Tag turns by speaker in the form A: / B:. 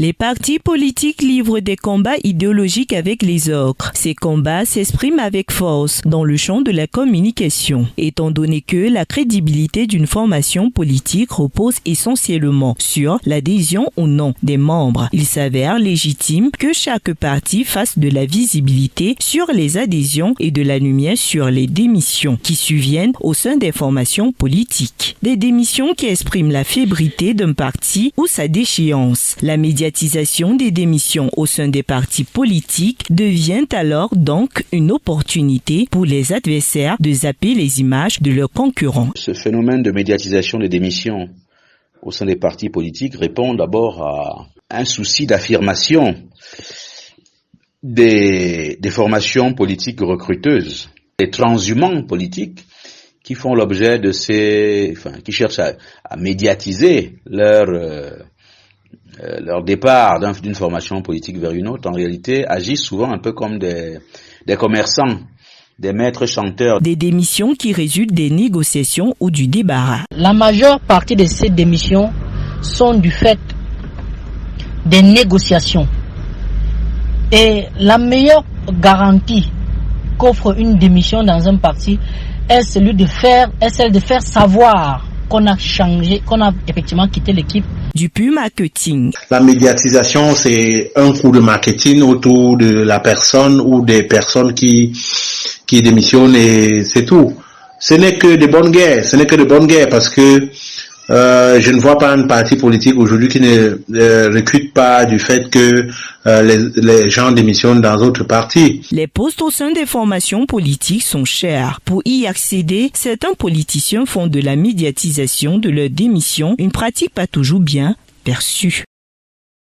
A: Les partis politiques livrent des combats idéologiques avec les autres. Ces combats s'expriment avec force dans le champ de la communication, étant donné que la crédibilité d'une formation politique repose essentiellement sur l'adhésion ou non des membres. Il s'avère légitime que chaque parti fasse de la visibilité sur les adhésions et de la lumière sur les démissions qui surviennent au sein des formations politiques. Des démissions qui expriment la fébrilité d'un parti ou sa déchéance. La médiatisation des démissions au sein des partis politiques devient alors donc une opportunité pour les adversaires de zapper les images de leurs concurrents.
B: Ce phénomène de médiatisation des démissions au sein des partis politiques répond d'abord à un souci d'affirmation des formations politiques recruteuses, des transhumants politiques qui font l'objet de qui cherchent à médiatiser leur départ d'une formation politique vers une autre, en réalité, agissent souvent un peu comme des commerçants, des maîtres chanteurs.
A: Des démissions qui résultent des négociations ou du débarras.
C: La majeure partie de ces démissions sont du fait des négociations. Et la meilleure garantie qu'offre une démission dans un parti est celle de faire savoir qu'on a changé, qu'on a effectivement quitté l'équipe.
A: Du pur marketing.
D: La médiatisation, c'est un coup de marketing autour de la personne ou des personnes qui démissionnent et c'est tout. Ce n'est que de bonnes guerres, parce que je ne vois pas un parti politique aujourd'hui qui ne recrute pas du fait que les gens démissionnent dans d'autres partis.
A: Les postes au sein des formations politiques sont chers. Pour y accéder, certains politiciens font de la médiatisation de leur démission une pratique pas toujours bien perçue.